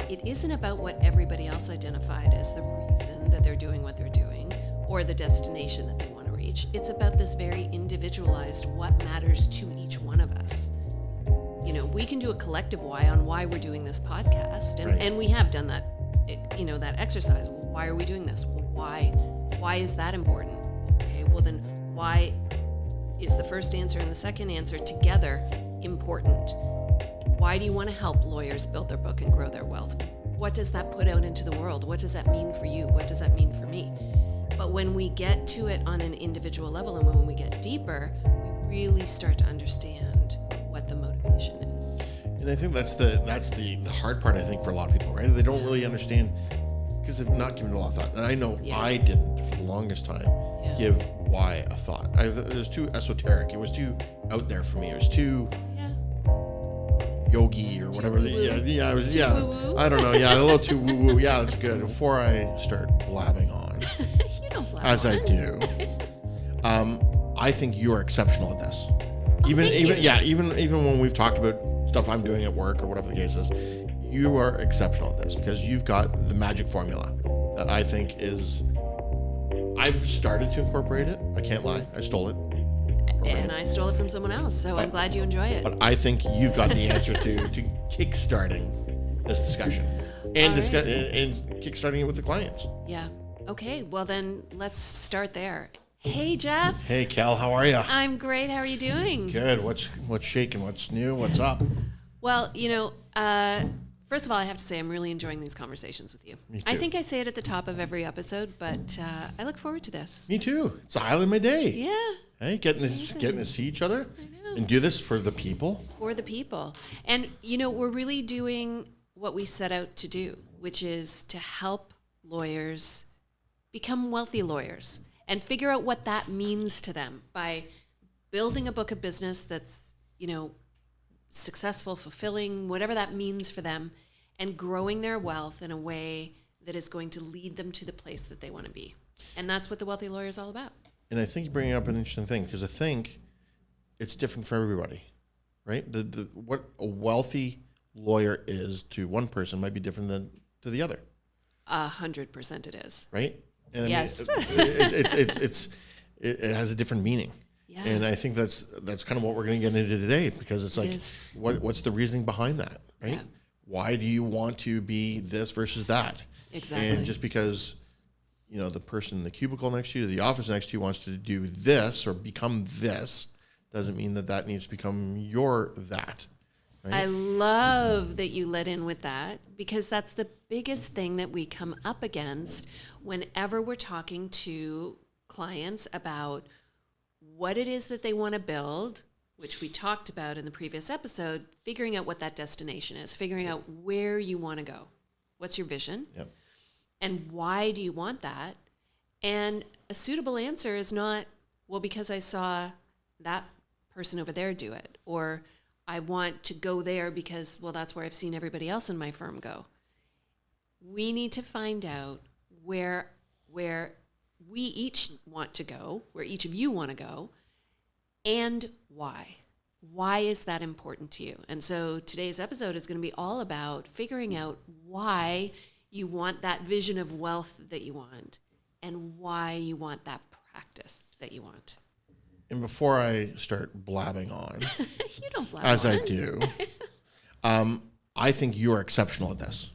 it isn't about what everybody else identified as the reason that they're doing what they're doing or the destination that they want to reach. It's about this very individualized what matters to each one of us. You know, we can do a collective why on why we're doing this podcast, and we have done that, you know, that exercise. Well, why are we doing this? Well, why is that important? Okay, well then why is the first answer and the second answer together important? Why do you want to help lawyers build their book and grow their wealth? What does that put out into the world? What does that mean for you? What does that mean for me? But when we get to it on an individual level and when we get deeper, we really start to understand what the motivation is. And I think that's the hard part, I think, for a lot of people, right? They don't really understand because they've not given it a lot of thought. And I know I didn't for the longest time give why a thought. It was too esoteric. It was too out there for me. It was too yogi or whatever. It was woo-woo. I don't know. Yeah, a little too woo-woo. Yeah, that's good. Before I start blabbing on, You don't blab as on. I do, I think you are exceptional at this. Thank you. Even when we've talked about stuff I'm doing at work or whatever the case is, you are exceptional at this because you've got the magic formula that I think is. I've started to incorporate it. I can't lie. I stole it. And I stole it from someone else, so I'm glad you enjoy it. But I think you've got the answer to kickstarting this discussion and and kickstarting it with the clients. Yeah. Okay, well then let's start there. Hey, Jeff. Hey, Cal, how are you? I'm great. How are you doing? Good. What's shaking? What's new? What's up? Well, you know, first of all, I have to say I'm really enjoying these conversations with you. Me too. I think I say it at the top of every episode, but I look forward to this. Me too. It's the highlight of my day. Yeah. Hey, getting to see each other and do this for the people. For the people. And, you know, we're really doing what we set out to do, which is to help lawyers become wealthy lawyers and figure out what that means to them by building a book of business that's, you know, successful, fulfilling, whatever that means for them, and growing their wealth in a way that is going to lead them to the place that they want to be. And that's what the Wealthy Lawyer is all about. And I think you're bringing up an interesting thing because I think it's different for everybody, right? What a wealthy lawyer is to one person might be different than to the other. 100% it is. Right? And Yes. I mean, it has a different meaning. Yeah. And I think that's kind of what we're going to get into today because it's like, what's the reasoning behind that, right? Yeah. Why do you want to be this versus that? Exactly. And just because, you know, the person in the cubicle next to you, the office next to you wants to do this or become this, doesn't mean that needs to become your that. Right? I love that you let in with that because that's the biggest thing that we come up against whenever we're talking to clients about what it is that they want to build, which we talked about in the previous episode, figuring out what that destination is, figuring out where you want to go. What's your vision? Yep. And why do you want that? And a suitable answer is not, well, because I saw that person over there do it, or I want to go there because, well, that's where I've seen everybody else in my firm go. We need to find out where we each want to go, where each of you want to go, and why. Why is that important to you? And so today's episode is going to be all about figuring out why you want that vision of wealth that you want and why you want that practice that you want. And before I start blabbing on, You don't blab as on. I do, I think you are exceptional at this.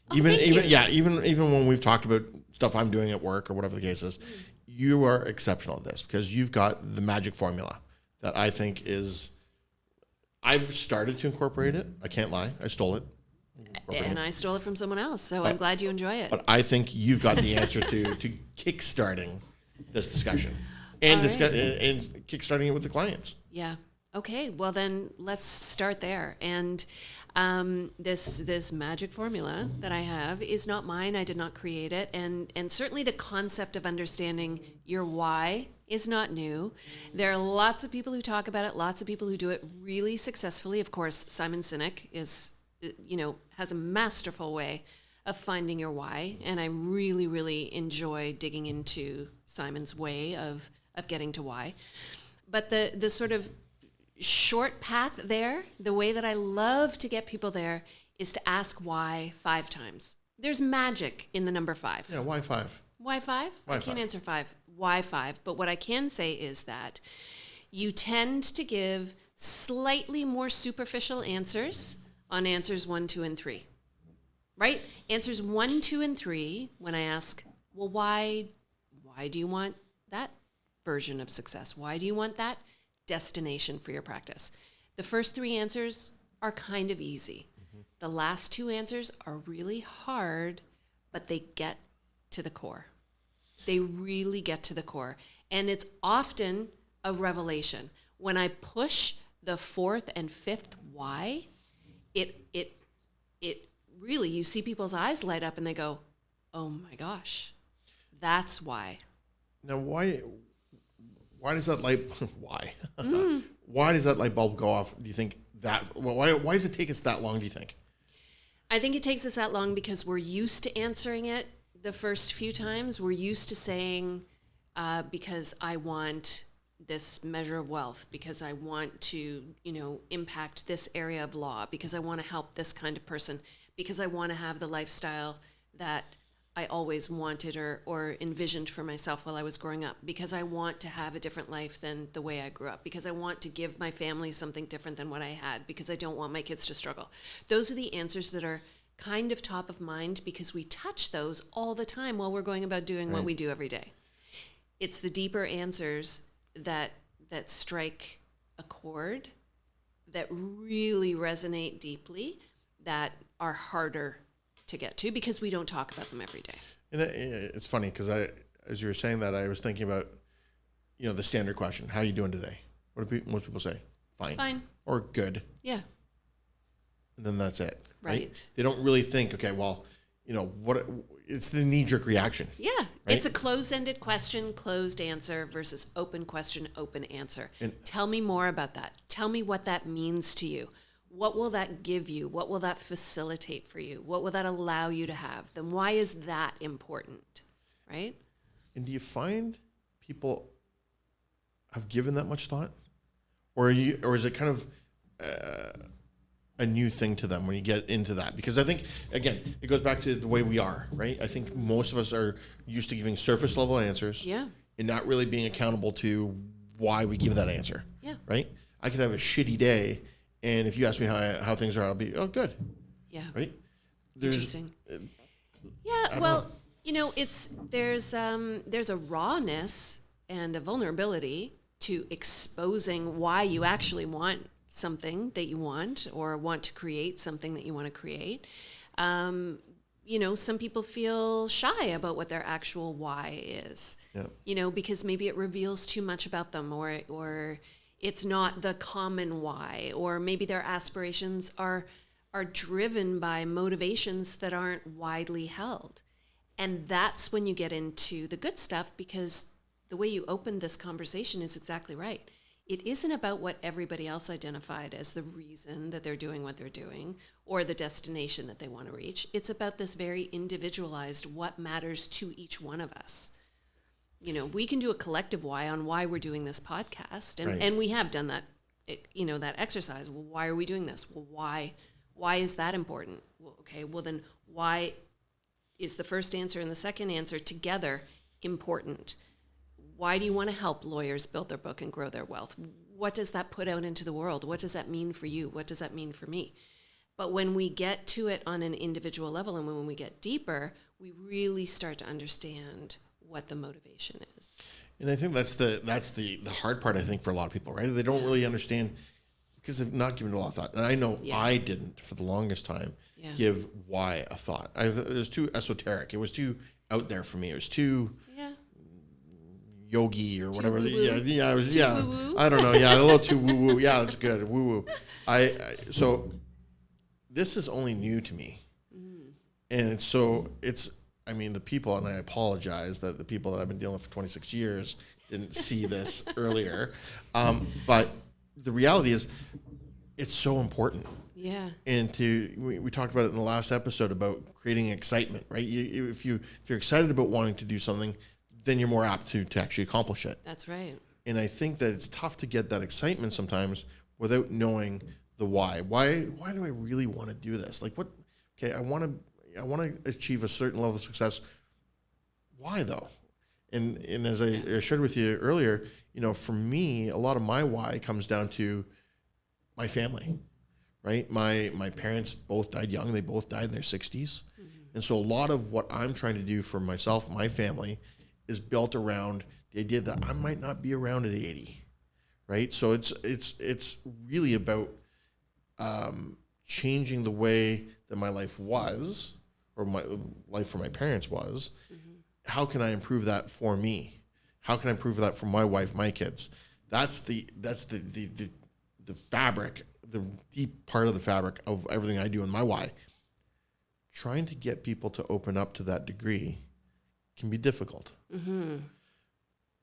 Thank you. Even when we've talked about stuff I'm doing at work or whatever the case is, you are exceptional at this because you've got the magic formula that I think is. I've started to incorporate it. I can't lie. I stole it. And I stole it from someone else, so I'm glad you enjoy it. But I think you've got the answer to kickstarting this discussion and All right. and kickstarting it with the clients. Yeah. Okay. Well, then let's start there. And this magic formula that I have is not mine. I did not create it. And certainly the concept of understanding your why is not new. There are lots of people who talk about it, lots of people who do it really successfully. Of course, Simon Sinek has a masterful way of finding your why. And I really, really enjoy digging into Simon's way of getting to why. But the sort of short path there, the way that I love to get people there is to ask why 5 times. There's magic in the number 5. Yeah, why 5? Why 5? Why I can't 5? answer 5. Why 5? But what I can say is that you tend to give slightly more superficial answers on answers 1, 2, and 3. Right? Answers 1, 2, and 3, when I ask, well, why do you want that version of success? Why do you want that destination for your practice? The first 3 answers are kind of easy. Mm-hmm. The last 2 answers are really hard, but they get to the core. They really get to the core. And it's often a revelation. When I push the 4th and 5th why, it really, you see people's eyes light up and they go, oh my gosh, that's why. Now, why does that light why does that light bulb go off? Do you think that why does it take us that long, do you think? I think it takes us that long because we're used to answering it the first few times. We're used to saying, because I want this measure of wealth, because I want to, impact this area of law, because I want to help this kind of person, because I want to have the lifestyle that I always wanted or envisioned for myself while I was growing up, because I want to have a different life than the way I grew up, because I want to give my family something different than what I had, because I don't want my kids to struggle. Those are the answers that are kind of top of mind because we touch those all the time while we're going about doing what we do every day. It's the deeper answers that strike a chord, that really resonate deeply, that are harder to get to because we don't talk about them every day. And it's funny because as you were saying that, I was thinking about, the standard question: how are you doing today? What do most people say? Fine. Or good. Yeah. And then that's it. Right. They don't really think, okay, well, what it's the knee-jerk reaction. Yeah. Right? It's a closed-ended question, closed answer versus open question, open answer. And tell me more about that. Tell me what that means to you. What will that give you? What will that facilitate for you? What will that allow you to have? Then why is that important? Right? And do you find people have given that much thought? Or is it kind of a new thing to them when you get into that? Because I think, again, it goes back to the way we are, right? I think most of us are used to giving surface level answers, yeah, and not really being accountable to why we give that answer, yeah, right? I could have a shitty day, and if you ask me how things are, I'll be, oh, good, yeah, right? Interesting. Yeah, well, there's a rawness and a vulnerability to exposing why you actually want something that you want or want to create something that you want to create. Some people feel shy about what their actual why is, because maybe it reveals too much about them or it's not the common why, or maybe their aspirations are driven by motivations that aren't widely held. And that's when you get into the good stuff, because the way you opened this conversation is exactly right. It isn't about what everybody else identified as the reason that they're doing what they're doing or the destination that they want to reach. It's about this very individualized what matters to each one of us. We can do a collective why on why we're doing this podcast. And we have done that, that exercise. Well, why are we doing this? Well, why is that important? Well, okay, well then why is the first answer and the second answer together important? Why do you want to help lawyers build their book and grow their wealth? What does that put out into the world? What does that mean for you? What does that mean for me? But when we get to it on an individual level and when we get deeper, we really start to understand what the motivation is. And I think that's the hard part, I think, for a lot of people, right? They don't really understand because they've not given it a lot of thought. And I know I didn't for the longest time give why a thought. It was too esoteric. It was too out there for me. It was too yogi or whatever. Woo-woo. I was Woo-woo. I don't know. Yeah, a little too woo woo. Yeah, that's good. Woo woo. So this is only new to me, and so it's. I mean, the people, and I apologize that the people that I've been dealing with for 26 years didn't see this earlier, but the reality is, it's so important. Yeah. And we talked about it in the last episode about creating excitement, right? If you're excited about wanting to do something, then you're more apt to actually accomplish it. That's right. And I think that it's tough to get that excitement sometimes without knowing the why. Why do I really want to do this? Like what? Okay, I want to achieve a certain level of success. Why though? And as I shared with you earlier, for me, a lot of my why comes down to my family, right? My parents both died young. They both died in their 60s. And so a lot of what I'm trying to do for myself, my family, is built around the idea that I might not be around at 80, right? So it's really about changing the way that my life was, or my life for my parents was. How can I improve that for me? How can I improve that for my wife, my kids? That's the fabric, the deep part of the fabric of everything I do in my why. Trying to get people to open up to that degree can be difficult.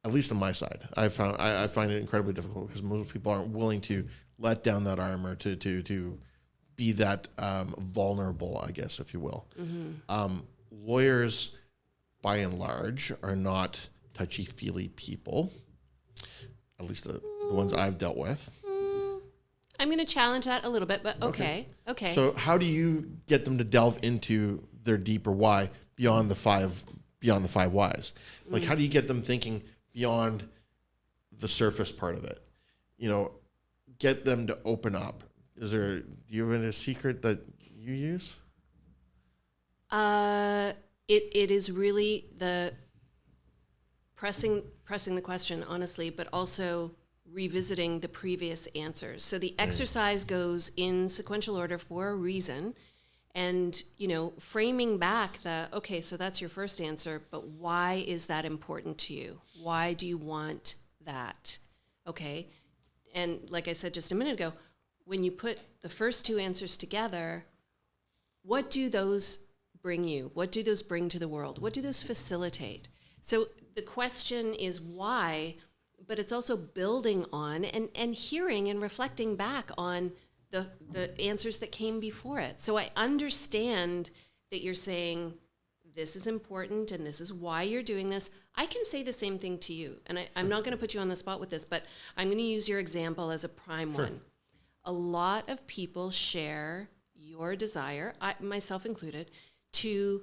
At least on my side, I find it incredibly difficult because most people aren't willing to let down that armor to be that vulnerable, I guess, if you will. Lawyers, by and large, are not touchy-feely people, at least the ones I've dealt with. I'm going to challenge that a little bit, but okay. So how do you get them to delve into their deeper why beyond the five whys? Like, how do you get them thinking beyond the surface part of it? Get them to open up. Do you have a secret that you use? It is really the pressing the question, honestly, but also revisiting the previous answers. So the exercise goes in sequential order for a reason, and framing back so that's your first answer, but why is that important to you? Why do you want that? Okay. And like I said just a minute ago, when you put the first two answers together, what do those bring you? What do those bring to the world? What do those facilitate? So the question is why, but it's also building on and hearing and reflecting back on the answers that came before it. So I understand that you're saying this is important and this is why you're doing this. I can say the same thing to you. And I'm not going to put you on the spot with this, but I'm going to use your example as a prime one. A lot of people share your desire, myself included, to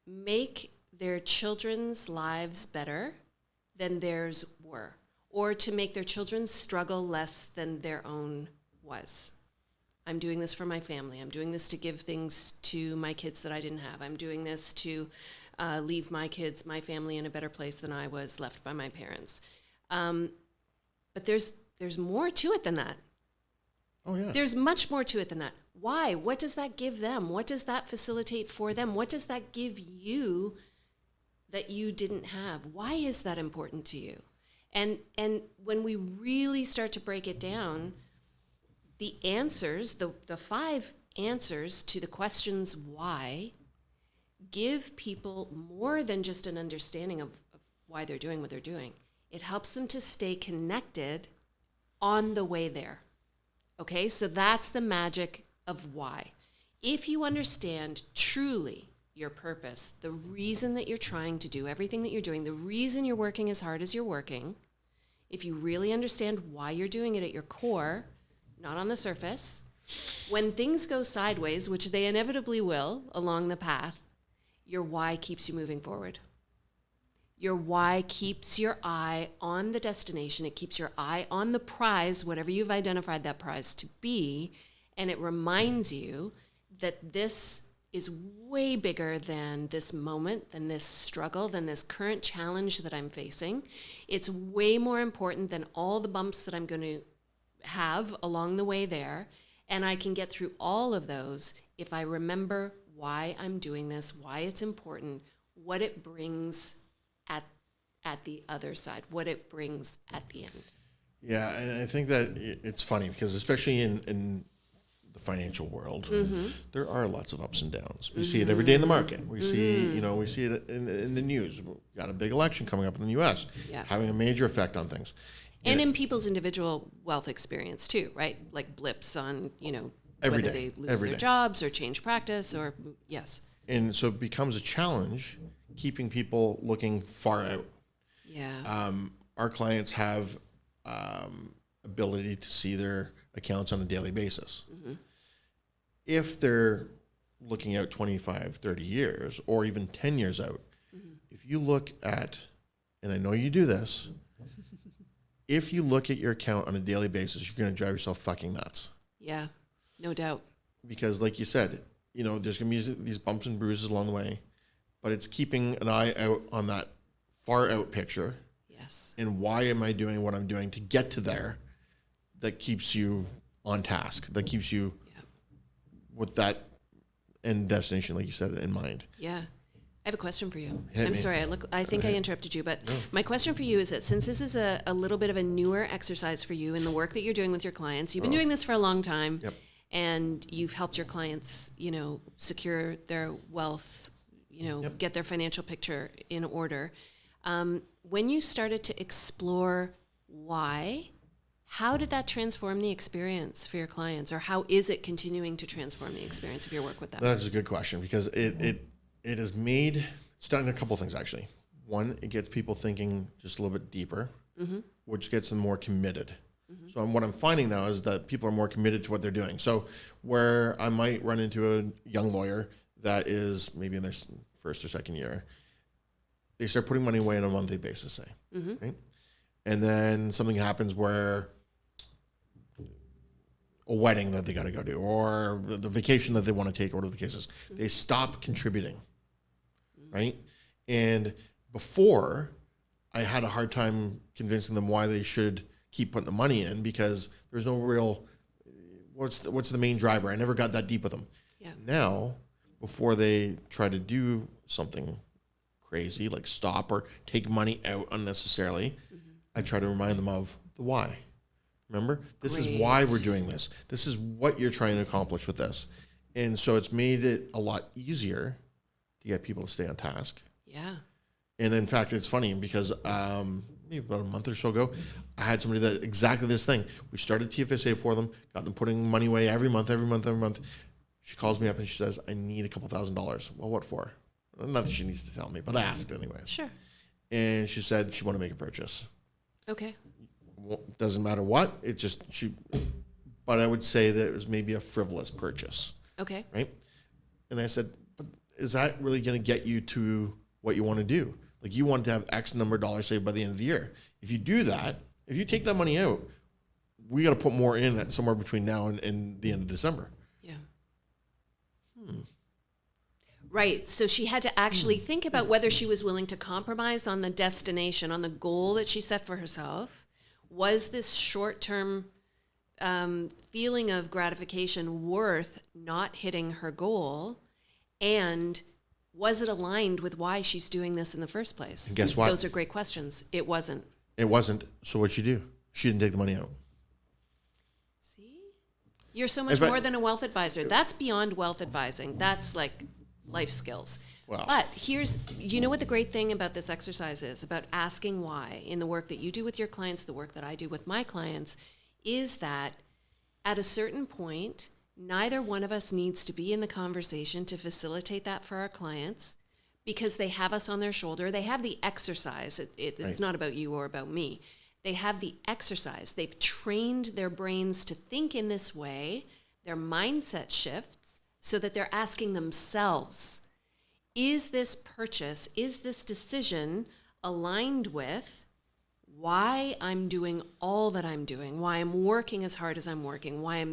make their children's lives better than theirs were, or to make their children struggle less than their own was. I'm doing this for my family. I'm doing this to give things to my kids that I didn't have. I'm doing this to leave my family in a better place than I was left by my parents. But there's more to it than that. Oh, yeah. There's much more to it than that. Why? What does that give them? What does that facilitate for them? What does that give you that you didn't have? Why is that important to you? And when we really start to break it down, the answers, the 5 answers to the questions why, give people more than just an understanding of why they're doing what they're doing. It helps them to stay connected on the way there. Okay, so that's the magic of why. If you understand truly your purpose, the reason that you're trying to do everything that you're doing, the reason you're working as hard as you're working, if you really understand why you're doing it at your core, not on the surface, when things go sideways, which they inevitably will along the path, your why keeps you moving forward. Your why keeps your eye on the destination. It keeps your eye on the prize, whatever you've identified that prize to be, and it reminds you that this is way bigger than this moment, than this struggle, than this current challenge that I'm facing. It's way more important than all the bumps that I'm going to have along the way there, and I can get through all of those if I remember why I'm doing this, why it's important, what it brings at the other side, what it brings at the end. Yeah, and I think that it's funny because especially in the financial world, there are lots of ups and downs. We see it every day in the market. We see, we see it in the news. We've got a big election coming up in the U.S., having a major effect on things. And in people's individual wealth experience too, right? Like blips on, Every whether day, they lose their jobs or change practice or, yes. And so it becomes a challenge keeping people looking far out. Yeah. Our clients have ability to see their accounts on a daily basis. If they're looking out 25, 30 years, or even 10 years out, if you look at, and I know you do this, if you look at your account on a daily basis, you're going to drive yourself fucking nuts. Yeah, no doubt. Because like you said, you know, there's going to be these bumps and bruises along the way, but it's keeping an eye out on that far out picture. Yes. And why am I doing what I'm doing to get to there? That keeps you on task. That keeps you with that end destination, like you said, in mind. Yeah. I have a question for you. Hit I'm me. sorry. I think I interrupted you, but my question for you is that since this is a little bit of a newer exercise for you in the work that you're doing with your clients, you've been doing this for a long time, and you've helped your clients, you know, secure their wealth, you know, get their financial picture in order. When you started to explore why, how did that transform the experience for your clients, or how is it continuing to transform the experience of your work with them? That's a good question, because it has made, it's done a couple of things actually. One, it gets people thinking just a little bit deeper, which gets them more committed. So what I'm finding now is that people are more committed to what they're doing. So where I might run into a young lawyer that is maybe in their first or second year, they start putting money away on a monthly basis, say, right? And then something happens where a wedding that they got to go to, or the vacation that they want to take, or whatever the case is, they stop contributing, right? And before, I had a hard time convincing them why they should keep putting the money in, because there's no real, what's the main driver? I never got that deep with them. Yeah. Now, before they try to do something crazy, like stop or take money out unnecessarily, I try to remind them of the why. Remember, this is why we're doing this. This is what you're trying to accomplish with this. And so it's made it a lot easier to get people to stay on task. Yeah. And in fact, it's funny because maybe about a month or so ago, I had somebody that exactly this thing. We started TFSA for them, got them putting money away every month. She calls me up and she says, I need a couple $1,000s. Well, what for? Not that she needs to tell me, but I asked anyway. Sure. And she said she wanted to make a purchase. Okay. Well, doesn't matter what, but I would say that it was maybe a frivolous purchase. Okay. Right? And I said, but is that really going to get you to what you want to do? Like, you want to have X number of dollars saved by the end of the year. If you do that, if you take that money out, we got to put more in at somewhere between now and the end of December. Yeah. Right. So she had to actually think about whether she was willing to compromise on the destination, on the goal that she set for herself. Was this short-term feeling of gratification worth not hitting her goal? And was it aligned with why she's doing this in the first place? And guess what? Those are great questions. It wasn't. It wasn't. So what'd she do? She didn't take the money out. See? You're so much more than a wealth advisor. That's beyond wealth advising. That's like life skills. Wow. But you know what the great thing about this exercise is, about asking why in the work that you do with your clients, the work that I do with my clients, is that at a certain point, neither one of us needs to be in the conversation to facilitate that for our clients, because they have us on their shoulder. They have the exercise. It's not about you or about me. They have the exercise. They've trained their brains to think in this way. Their mindset shifts so that they're asking themselves, is this purchase, is this decision aligned with why I'm doing all that I'm doing, why I'm working as hard as I'm working, why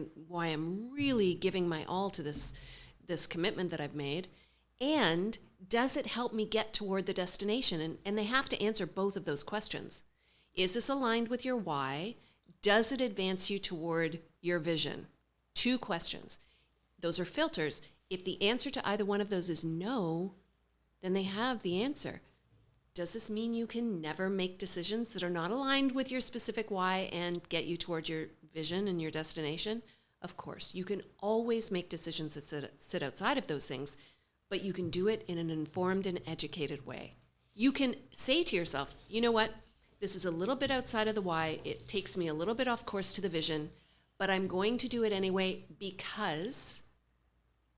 I'm really giving my all to this commitment that I've made, and does it help me get toward the destination? And they have to answer both of those questions. Is this aligned with your why? Does it advance you toward your vision? 2 questions. Those are filters. If the answer to either one of those is no, then they have the answer. Does this mean you can never make decisions that are not aligned with your specific why and get you towards your vision and your destination? Of course, you can always make decisions that sit outside of those things, but you can do it in an informed and educated way. You can say to yourself, you know what? This is a little bit outside of the why. It takes me a little bit off course to the vision, but I'm going to do it anyway because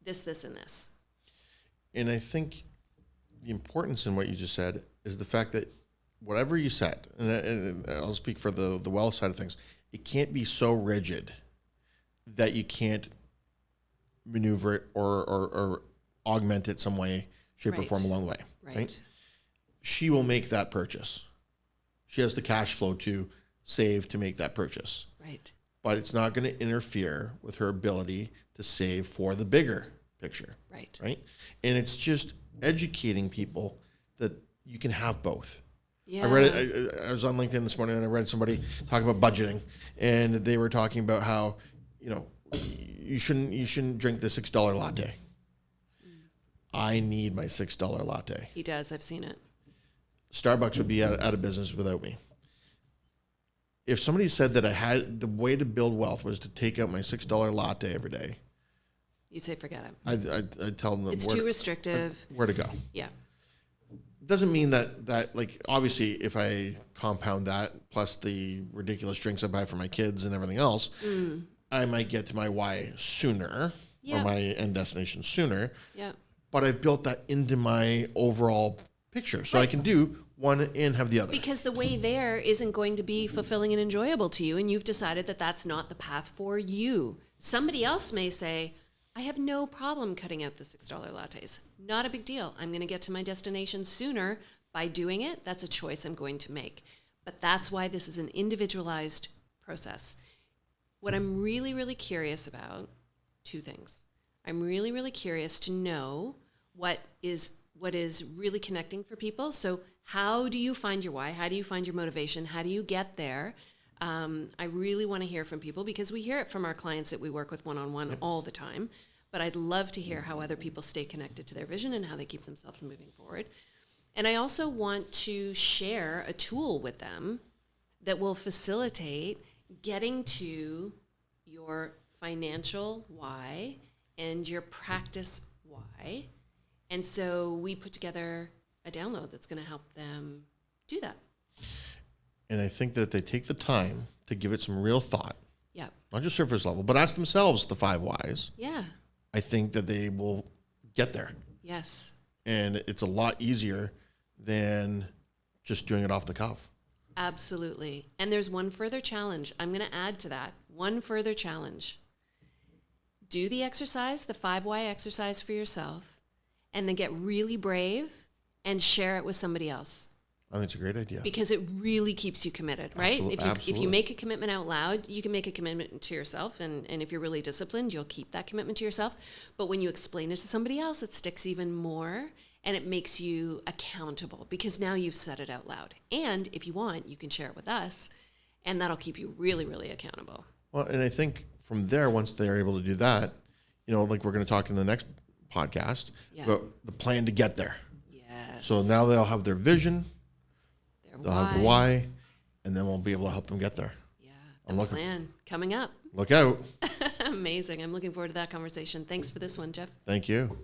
this, and this. And I think the importance in what you just said is the fact that whatever you set, and I'll speak for the wealth side of things, it can't be so rigid that you can't maneuver it or augment it some way, shape, or Right. form along the way. Right. She will make that purchase. She has the cash flow to save to make that purchase. Right. But it's not going to interfere with her ability to save for the bigger picture. Right. Right. And it's just educating people that you can have both. Yeah. I read it. I was on LinkedIn this morning and I read somebody talking about budgeting, and they were talking about how, you shouldn't drink the $6 latte. I need my $6 latte. He does. I've seen it. Starbucks would be out of business without me. If somebody said that I had the way to build wealth was to take out my $6 latte every day, You'd say forget it. I'd tell them It's too restrictive. where to go. Yeah. Doesn't mean that like, obviously if I compound that plus the ridiculous drinks I buy for my kids and everything else, I might get to my why sooner Yeah. or my end destination sooner. Yeah. But I've built that into my overall picture, so I can do one and have the other. Because the way there isn't going to be fulfilling and enjoyable to you, and you've decided that that's not the path for you. Somebody else may say, I have no problem cutting out the $6 lattes. Not a big deal. I'm going to get to my destination sooner by doing it. That's a choice I'm going to make. But that's why this is an individualized process. What I'm really, really curious about, two things. I'm really, really curious to know what is really connecting for people. So how do you find your why? How do you find your motivation? How do you get there? I really want to hear from people because we hear it from our clients that we work with one-on-one all the time. But I'd love to hear how other people stay connected to their vision and how they keep themselves moving forward. And I also want to share a tool with them that will facilitate getting to your financial why and your practice why. And so we put together a download that's going to help them do that. And I think that if they take the time to give it some real thought, Yeah. not just surface level, but ask themselves the 5 whys, Yeah. I think that they will get there. Yes. And it's a lot easier than just doing it off the cuff. Absolutely. And there's one further challenge. I'm going to add to that. One further challenge. Do the exercise, the 5 why exercise for yourself, and then get really brave and share it with somebody else. I think it's a great idea. Because it really keeps you committed, right? Absolutely. If you make a commitment out loud, you can make a commitment to yourself. And if you're really disciplined, you'll keep that commitment to yourself. But when you explain it to somebody else, it sticks even more and it makes you accountable because now you've said it out loud. And if you want, you can share it with us and that'll keep you really, really accountable. Well, and I think from there, once they're able to do that, like we're going to talk in the next podcast about the plan to get there. Yes. So now they'll have their vision. They'll have the why, and then we'll be able to help them get there. Yeah, I'm looking. plan coming up. Look out. Amazing. I'm looking forward to that conversation. Thanks for this one, Jeff. Thank you.